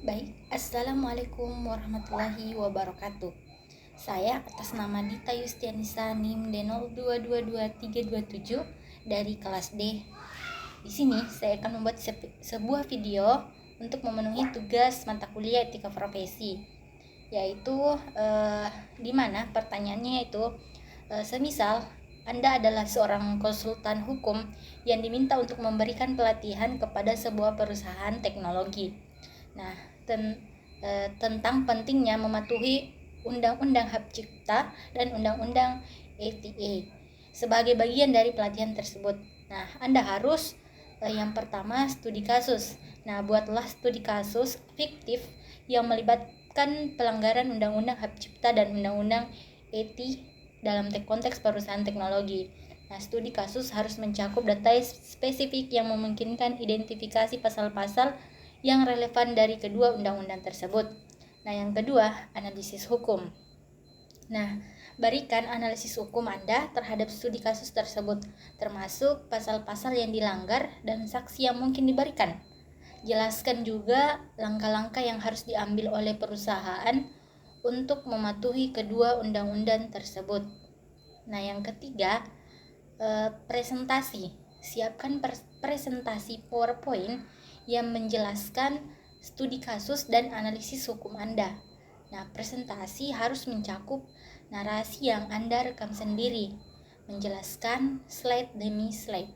Baik, Assalamualaikum warahmatullahi wabarakatuh. Saya atas nama Dita Yustianisa NIM D02222327 dari kelas D. Di sini saya akan membuat sebuah video untuk memenuhi tugas mata kuliah etika profesi, yaitu di mana pertanyaannya yaitu semisal Anda adalah seorang konsultan hukum yang diminta untuk memberikan pelatihan kepada sebuah perusahaan teknologi. Nah, tentang pentingnya mematuhi Undang-Undang Hak Cipta dan Undang-Undang ETA sebagai bagian dari pelatihan tersebut. Nah, Anda harus yang pertama studi kasus. Nah, buatlah studi kasus fiktif yang melibatkan pelanggaran Undang-Undang Hak Cipta dan Undang-Undang ETA dalam konteks perusahaan teknologi. Nah, studi kasus harus mencakup data spesifik yang memungkinkan identifikasi pasal-pasal yang relevan dari kedua undang-undang tersebut. Nah, yang kedua, analisis hukum. Nah, berikan analisis hukum Anda terhadap studi kasus tersebut, termasuk pasal-pasal yang dilanggar dan saksi yang mungkin diberikan. Jelaskan juga langkah-langkah yang harus diambil oleh perusahaan untuk mematuhi kedua undang-undang tersebut. Nah, yang ketiga, presentasi. Siapkan presentasi PowerPoint yang menjelaskan studi kasus dan analisis hukum Anda. Nah, presentasi harus mencakup narasi yang Anda rekam sendiri, menjelaskan slide demi slide.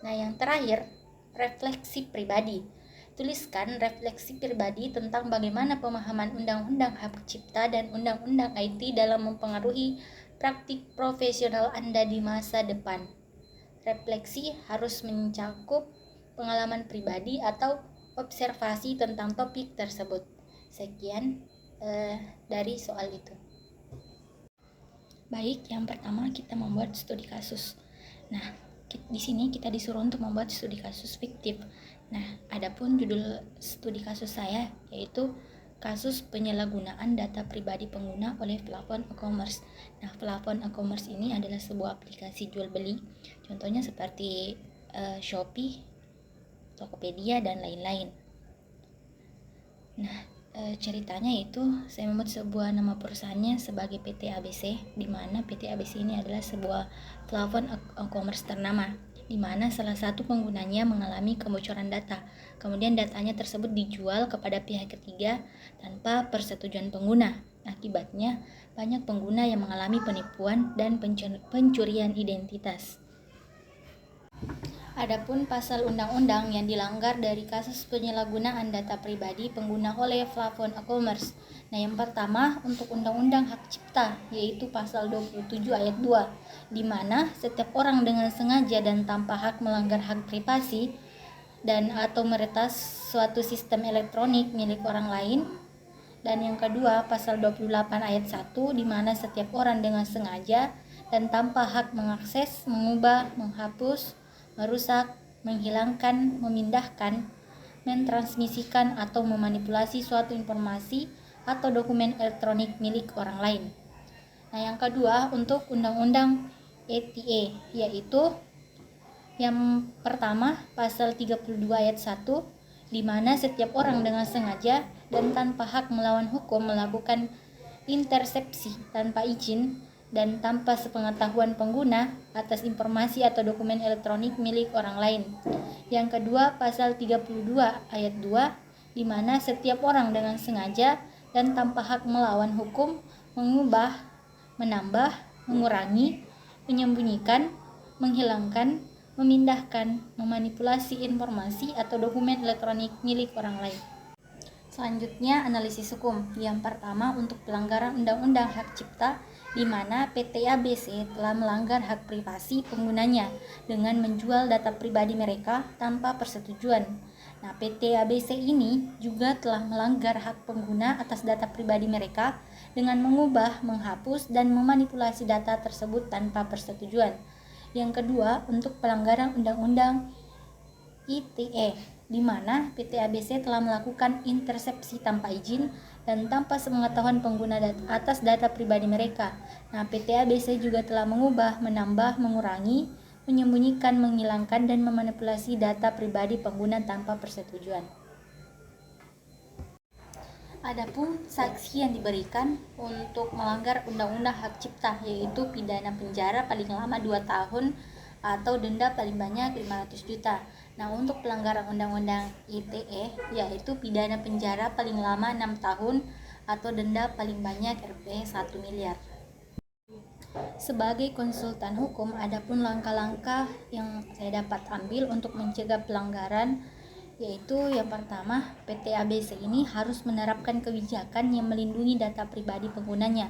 Nah, yang terakhir, refleksi pribadi. Tuliskan refleksi pribadi tentang bagaimana pemahaman Undang-Undang Hak Cipta dan Undang-Undang IT dalam mempengaruhi praktik profesional Anda di masa depan. Refleksi harus mencakup pengalaman pribadi atau observasi tentang topik tersebut. Sekian dari soal itu. Baik, yang pertama kita membuat studi kasus. Nah, di sini kita disuruh untuk membuat studi kasus fiktif. Nah, adapun judul studi kasus saya yaitu kasus penyalahgunaan data pribadi pengguna oleh platform e-commerce. Nah, platform e-commerce ini adalah sebuah aplikasi jual beli. Contohnya seperti Shopee, Tokopedia dan lain-lain. Nah, ceritanya itu saya membuat sebuah nama perusahaannya sebagai PT ABC, di mana PT ABC ini adalah sebuah platform e-commerce ternama, di mana salah satu penggunanya mengalami kebocoran data. Kemudian datanya tersebut dijual kepada pihak ketiga tanpa persetujuan pengguna. Akibatnya banyak pengguna yang mengalami penipuan dan pencurian identitas. Adapun pasal undang-undang yang dilanggar dari kasus penyalahgunaan data pribadi pengguna oleh platform e-commerce. Nah, yang pertama untuk Undang-Undang Hak Cipta, yaitu pasal 27 ayat 2, di mana setiap orang dengan sengaja dan tanpa hak melanggar hak privasi dan atau meretas suatu sistem elektronik milik orang lain. Dan yang kedua, pasal 28 ayat 1, di mana setiap orang dengan sengaja dan tanpa hak mengakses, mengubah, menghapus, merusak, menghilangkan, memindahkan, mentransmisikan atau memanipulasi suatu informasi atau dokumen elektronik milik orang lain. Nah, yang kedua untuk Undang-Undang ETA, yaitu yang pertama pasal 32 ayat 1, di mana setiap orang dengan sengaja dan tanpa hak melawan hukum melakukan intersepsi tanpa izin dan tanpa sepengetahuan pengguna atas informasi atau dokumen elektronik milik orang lain. Yang kedua, pasal 32 ayat 2, di mana setiap orang dengan sengaja dan tanpa hak melawan hukum mengubah, menambah, mengurangi, menyembunyikan, menghilangkan, memindahkan, memanipulasi informasi atau dokumen elektronik milik orang lain. Selanjutnya, analisis hukum. Yang pertama untuk pelanggaran Undang-Undang Hak Cipta, di mana PT ABC telah melanggar hak privasi penggunanya dengan menjual data pribadi mereka tanpa persetujuan. Nah, PT ABC ini juga telah melanggar hak pengguna atas data pribadi mereka dengan mengubah, menghapus, dan memanipulasi data tersebut tanpa persetujuan. Yang kedua, untuk pelanggaran Undang-Undang ITE, di mana PT ABC telah melakukan intersepsi tanpa izin dan tanpa sepengetahuan pengguna atas data pribadi mereka. Nah, PT ABC juga telah mengubah, menambah, mengurangi, menyembunyikan, menghilangkan, dan memanipulasi data pribadi pengguna tanpa persetujuan. Adapun sanksi yang diberikan untuk melanggar Undang-Undang Hak Cipta yaitu pidana penjara paling lama 2 tahun atau denda paling banyak 500 juta. Nah, untuk pelanggaran Undang-Undang ITE yaitu pidana penjara paling lama 6 tahun atau denda paling banyak Rp 1 miliar. Sebagai konsultan hukum, adapun langkah-langkah yang saya dapat ambil untuk mencegah pelanggaran yaitu yang pertama, PT ABC ini harus menerapkan kebijakan yang melindungi data pribadi penggunanya.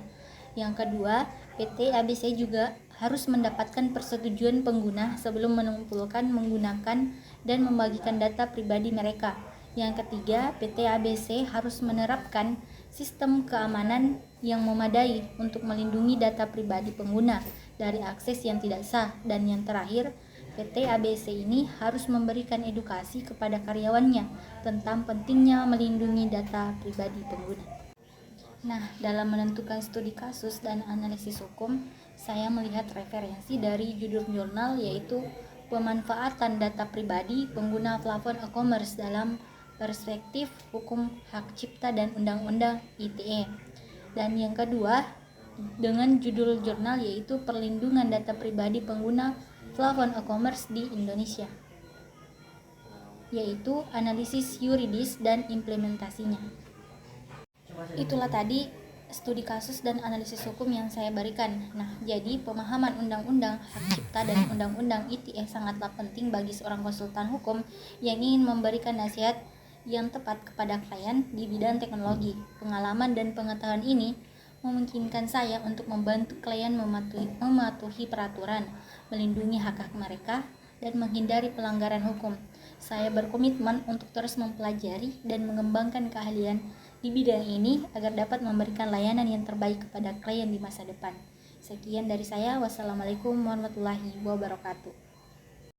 Yang kedua, PT ABC juga harus mendapatkan persetujuan pengguna sebelum mengumpulkan, menggunakan, dan membagikan data pribadi mereka. Yang ketiga, PT ABC harus menerapkan sistem keamanan yang memadai untuk melindungi data pribadi pengguna dari akses yang tidak sah. Dan yang terakhir, PT ABC ini harus memberikan edukasi kepada karyawannya tentang pentingnya melindungi data pribadi pengguna. Nah, dalam menentukan studi kasus dan analisis hukum, saya melihat referensi dari judul jurnal yaitu pemanfaatan data pribadi pengguna platform e-commerce dalam perspektif hukum hak cipta dan undang-undang ITE. Dan yang kedua, dengan judul jurnal yaitu perlindungan data pribadi pengguna platform e-commerce di Indonesia, yaitu analisis yuridis dan implementasinya. Itulah tadi studi kasus dan analisis hukum yang saya berikan. Nah, jadi pemahaman undang-undang hak cipta dan undang-undang ITE sangatlah penting bagi seorang konsultan hukum yang ingin memberikan nasihat yang tepat kepada klien di bidang teknologi. Pengalaman dan pengetahuan ini memungkinkan saya untuk membantu klien mematuhi peraturan, melindungi hak-hak mereka, dan menghindari pelanggaran hukum. Saya berkomitmen untuk terus mempelajari dan mengembangkan keahlian di bidang ini agar dapat memberikan layanan yang terbaik kepada klien di masa depan. Sekian dari saya. Wassalamualaikum warahmatullahi wabarakatuh.